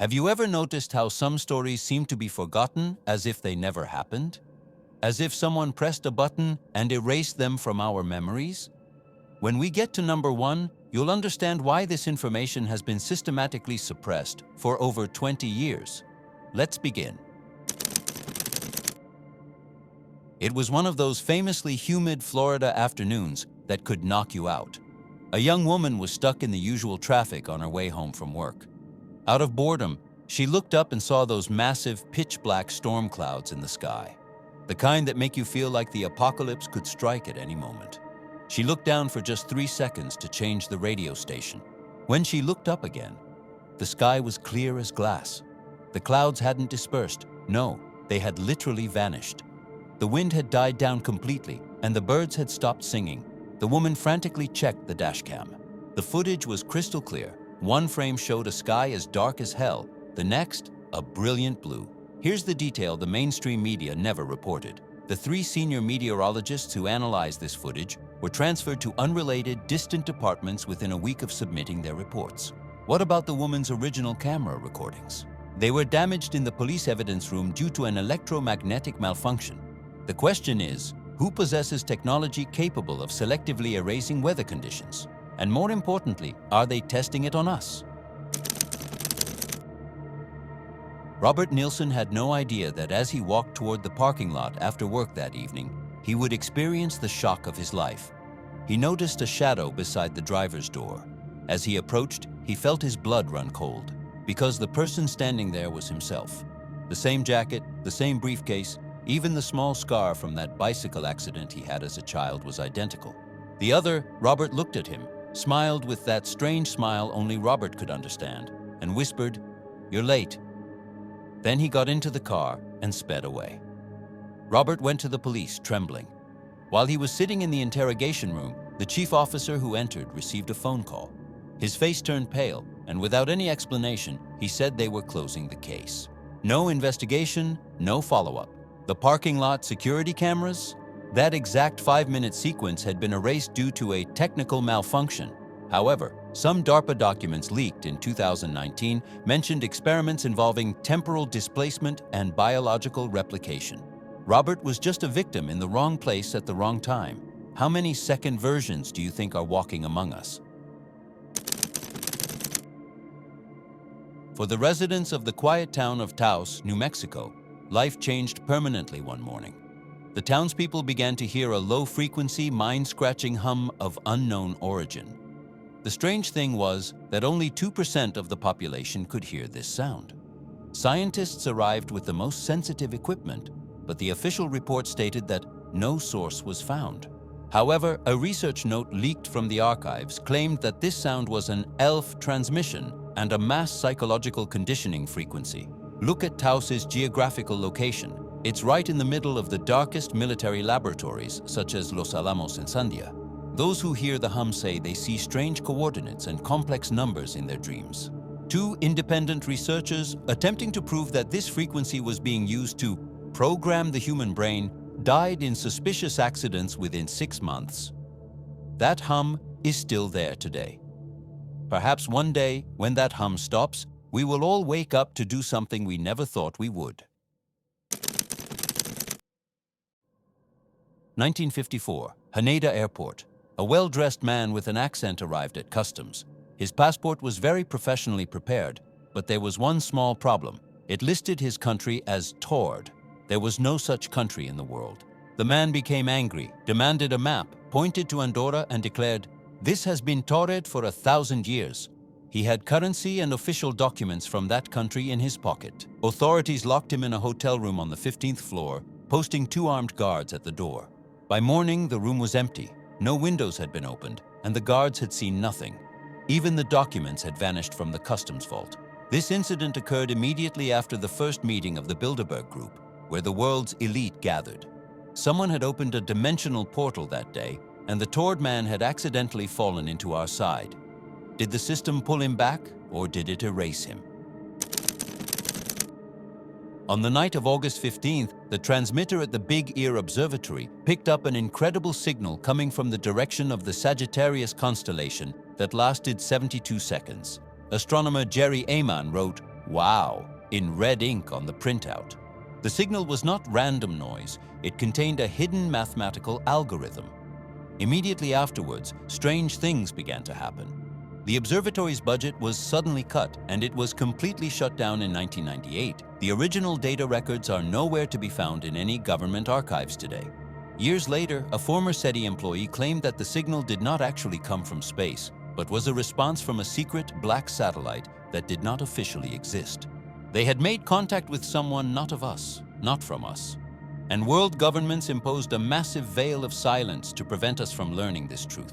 Have you ever noticed how some stories seem to be forgotten as if they never happened? As if someone pressed a button and erased them from our memories? When we get to number 1, you'll understand why this information has been systematically suppressed for over 20 years. Let's begin. It was one of those famously humid Florida afternoons that could knock you out. A young woman was stuck in the usual traffic on her way home from work. Out of boredom, she looked up and saw those massive pitch-black storm clouds in the sky, the kind that make you feel like the apocalypse could strike at any moment. She looked down for just 3 seconds to change the radio station. When she looked up again, the sky was clear as glass. The clouds hadn't dispersed. No, they had literally vanished. The wind had died down completely, and the birds had stopped singing. The woman frantically checked the dashcam. The footage was crystal clear. One frame showed a sky as dark as hell, the next, a brilliant blue. Here's the detail the mainstream media never reported. The 3 senior meteorologists who analyzed this footage were transferred to unrelated, distant departments within a week of submitting their reports. What about the woman's original camera recordings? They were damaged in the police evidence room due to an electromagnetic malfunction. The question is, who possesses technology capable of selectively erasing weather conditions? And more importantly, are they testing it on us? Robert Nielsen had no idea that as he walked toward the parking lot after work that evening, he would experience the shock of his life. He noticed a shadow beside the driver's door. As he approached, he felt his blood run cold, because the person standing there was himself. The same jacket, the same briefcase, even the small scar from that bicycle accident he had as a child was identical. The other, Robert looked at him, smiled with that strange smile only Robert could understand, and whispered, "You're late." Then he got into the car and sped away. Robert went to the police, trembling. While he was sitting in the interrogation room, the chief officer who entered received a phone call. His face turned pale, and without any explanation, he said they were closing the case. No investigation, no follow-up. The parking lot security cameras? That exact 5-minute sequence had been erased due to a technical malfunction. However, some DARPA documents leaked in 2019 mentioned experiments involving temporal displacement and biological replication. Robert was just a victim in the wrong place at the wrong time. How many second versions do you think are walking among us? For the residents of the quiet town of Taos, New Mexico, life changed permanently one morning. The townspeople began to hear a low-frequency, mind-scratching hum of unknown origin. The strange thing was that only 2% of the population could hear this sound. Scientists arrived with the most sensitive equipment, but the official report stated that no source was found. However, a research note leaked from the archives claimed that this sound was an ELF transmission and a mass psychological conditioning frequency. Look at Taos's geographical location. It's right in the middle of the darkest military laboratories, such as Los Alamos and Sandia. Those who hear the hum say they see strange coordinates and complex numbers in their dreams. 2 independent researchers, attempting to prove that this frequency was being used to program the human brain, died in suspicious accidents within 6 months. That hum is still there today. Perhaps one day, when that hum stops, we will all wake up to do something we never thought we would. 1954, Haneda Airport. A well-dressed man with an accent arrived at customs. His passport was very professionally prepared, but there was one small problem. It listed his country as Taured. There was no such country in the world. The man became angry, demanded a map, pointed to Andorra and declared, "This has been Taured for 1,000 years." He had currency and official documents from that country in his pocket. Authorities locked him in a hotel room on the 15th floor, posting 2 armed guards at the door. By morning, the room was empty. No windows had been opened, and the guards had seen nothing. Even the documents had vanished from the customs vault. This incident occurred immediately after the first meeting of the Bilderberg Group, where the world's elite gathered. Someone had opened a dimensional portal that day, and the Taured man had accidentally fallen into our side. Did the system pull him back, or did it erase him? On the night of August 15th, the transmitter at the Big Ear Observatory picked up an incredible signal coming from the direction of the Sagittarius constellation that lasted 72 seconds. Astronomer Jerry Aman wrote, "Wow" in red ink on the printout. The signal was not random noise, it contained a hidden mathematical algorithm. Immediately afterwards, strange things began to happen. The observatory's budget was suddenly cut, and it was completely shut down in 1998. The original data records are nowhere to be found in any government archives today. Years later, a former SETI employee claimed that the signal did not actually come from space, but was a response from a secret black satellite that did not officially exist. They had made contact with someone not of us, not from us. And world governments imposed a massive veil of silence to prevent us from learning this truth.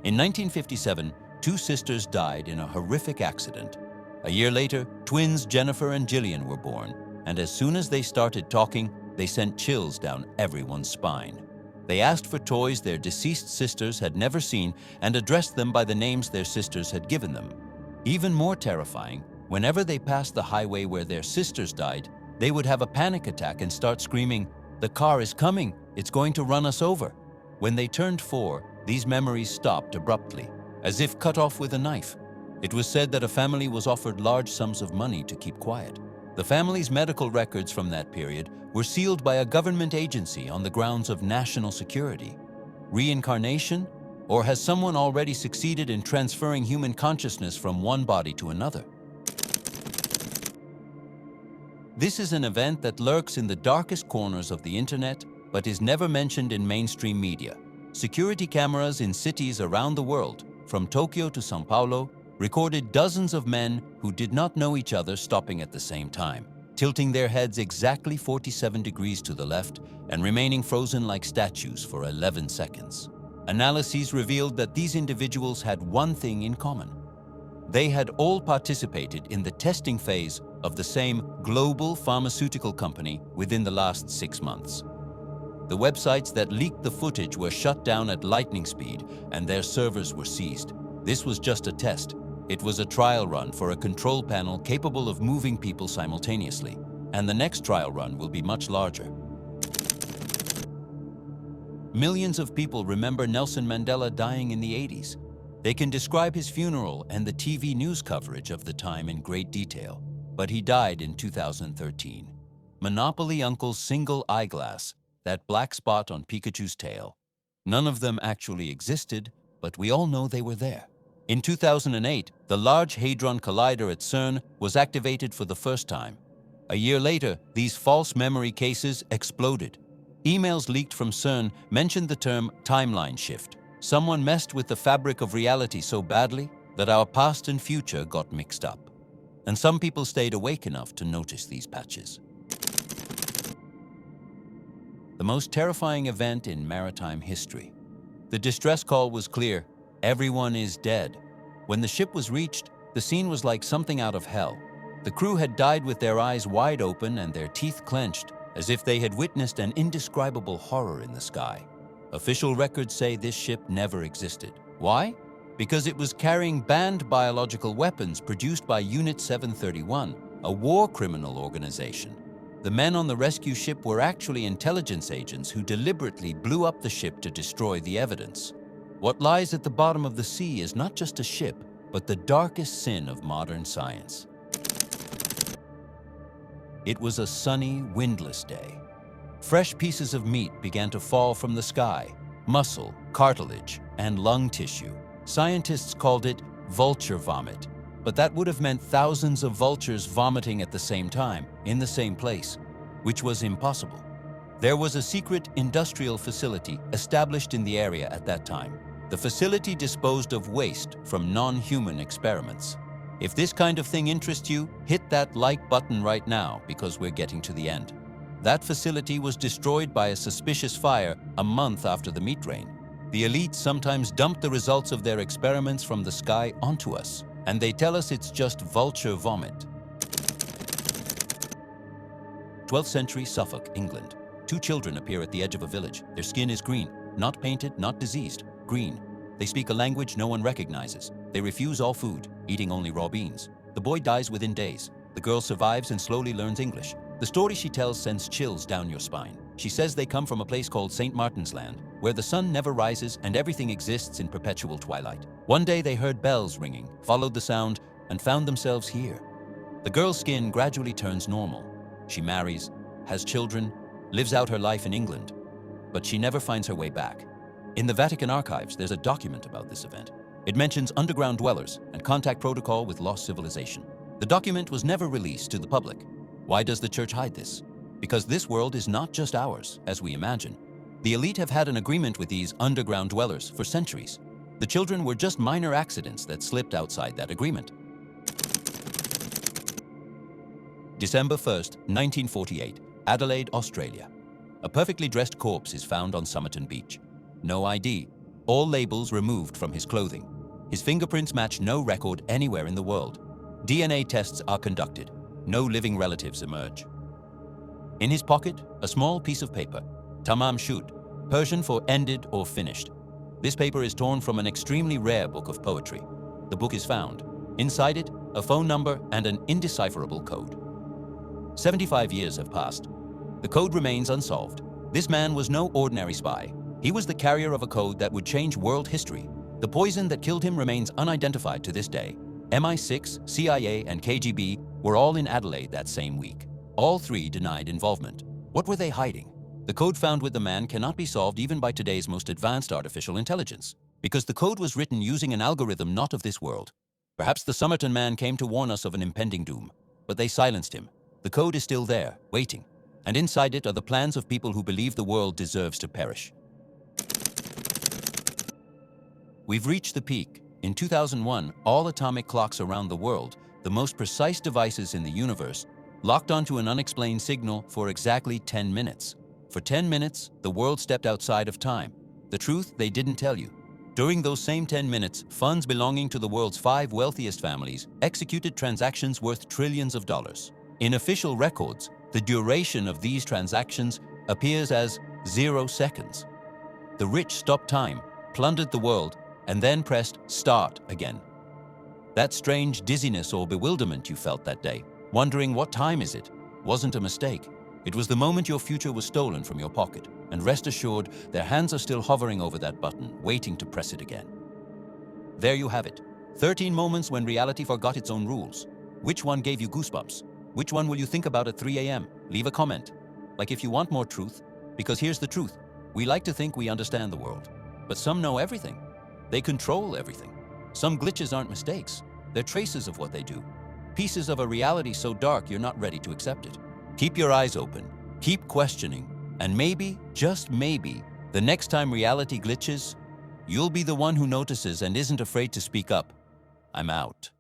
In 1957, 2 sisters died in a horrific accident. A year later, twins Jennifer and Gillian were born, and as soon as they started talking, they sent chills down everyone's spine. They asked for toys their deceased sisters had never seen and addressed them by the names their sisters had given them. Even more terrifying, whenever they passed the highway where their sisters died, they would have a panic attack and start screaming, "The car is coming, it's going to run us over." When they turned 4, these memories stopped abruptly, as if cut off with a knife. It was said that a family was offered large sums of money to keep quiet. The family's medical records from that period were sealed by a government agency on the grounds of national security. Reincarnation? Or has someone already succeeded in transferring human consciousness from one body to another? This is an event that lurks in the darkest corners of the internet, but is never mentioned in mainstream media. Security cameras in cities around the world, from Tokyo to São Paulo, recorded dozens of men who did not know each other stopping at the same time, tilting their heads exactly 47 degrees to the left and remaining frozen like statues for 11 seconds. Analyses revealed that these individuals had one thing in common. They had all participated in the testing phase of the same global pharmaceutical company within the last 6 months. The websites that leaked the footage were shut down at lightning speed and their servers were seized. This was just a test. It was a trial run for a control panel capable of moving people simultaneously, and the next trial run will be much larger. Millions of people remember Nelson Mandela dying in the 80s. They can describe his funeral and the TV news coverage of the time in great detail, but he died in 2013. Monopoly Uncle's single eyeglass, that black spot on Pikachu's tail. None of them actually existed, but we all know they were there. In 2008, the Large Hadron Collider at CERN was activated for the first time. A year later, these false memory cases exploded. Emails leaked from CERN mentioned the term timeline shift. Someone messed with the fabric of reality so badly that our past and future got mixed up. And some people stayed awake enough to notice these patches. The most terrifying event in maritime history. The distress call was clear. Everyone is dead. When the ship was reached, the scene was like something out of hell. The crew had died with their eyes wide open and their teeth clenched, as if they had witnessed an indescribable horror in the sky. Official records say this ship never existed. Why? Because it was carrying banned biological weapons produced by Unit 731, a war criminal organization. The men on the rescue ship were actually intelligence agents who deliberately blew up the ship to destroy the evidence. What lies at the bottom of the sea is not just a ship, but the darkest sin of modern science. It was a sunny, windless day. Fresh pieces of meat began to fall from the sky, muscle, cartilage, and lung tissue. Scientists called it vulture vomit, but that would have meant thousands of vultures vomiting at the same time, in the same place, which was impossible. There was a secret industrial facility established in the area at that time. The facility disposed of waste from non-human experiments. If this kind of thing interests you, hit that like button right now because we're getting to the end. That facility was destroyed by a suspicious fire a month after the meat rain. The elite sometimes dump the results of their experiments from the sky onto us, and they tell us it's just vulture vomit. 12th century Suffolk, England. 2 children appear at the edge of a village. Their skin is green, not painted, not diseased, green. They speak a language no one recognizes. They refuse all food, eating only raw beans. The boy dies within days. The girl survives and slowly learns English. The story she tells sends chills down your spine. She says they come from a place called St. Martin's Land, where the sun never rises and everything exists in perpetual twilight. One day they heard bells ringing, followed the sound, and found themselves here. The girl's skin gradually turns normal. She marries, has children, lives out her life in England, but she never finds her way back. In the Vatican archives, there's a document about this event. It mentions underground dwellers and contact protocol with lost civilization. The document was never released to the public. Why does the church hide this? Because this world is not just ours, as we imagine. The elite have had an agreement with these underground dwellers for centuries. The children were just minor accidents that slipped outside that agreement. December 1st, 1948, Adelaide, Australia. A perfectly dressed corpse is found on Somerton Beach. No ID, all labels removed from his clothing. His fingerprints match no record anywhere in the world. DNA tests are conducted. No living relatives emerge. In his pocket, a small piece of paper, tamam shud, Persian for ended or finished. This paper is torn from an extremely rare book of poetry. The book is found. Inside it, a phone number and an indecipherable code. 75 years have passed. The code remains unsolved. This man was no ordinary spy. He was the carrier of a code that would change world history. The poison that killed him remains unidentified to this day. MI6, CIA, and KGB were all in Adelaide that same week. All three denied involvement. What were they hiding? The code found with the man cannot be solved even by today's most advanced artificial intelligence, because the code was written using an algorithm not of this world. Perhaps the Somerton Man came to warn us of an impending doom, but they silenced him. The code is still there, waiting, and inside it are the plans of people who believe the world deserves to perish. We've reached the peak. In 2001, all atomic clocks around the world, the most precise devices in the universe, locked onto an unexplained signal for exactly 10 minutes. For 10 minutes, the world stepped outside of time. The truth they didn't tell you. During those same 10 minutes, funds belonging to the world's 5 wealthiest families executed transactions worth trillions of dollars. In official records, the duration of these transactions appears as 0 seconds. The rich stopped time, plundered the world, and then pressed start again. That strange dizziness or bewilderment you felt that day, wondering what time is it, wasn't a mistake. It was the moment your future was stolen from your pocket, and rest assured, their hands are still hovering over that button, waiting to press it again. There you have it. 13 moments when reality forgot its own rules. Which one gave you goosebumps? Which one will you think about at 3 a.m.? Leave a comment. Like if you want more truth, because here's the truth. We like to think we understand the world, but some know everything. They control everything. Some glitches aren't mistakes. They're traces of what they do. Pieces of a reality so dark you're not ready to accept it. Keep your eyes open, keep questioning, and maybe, just maybe, the next time reality glitches, you'll be the one who notices and isn't afraid to speak up. I'm out.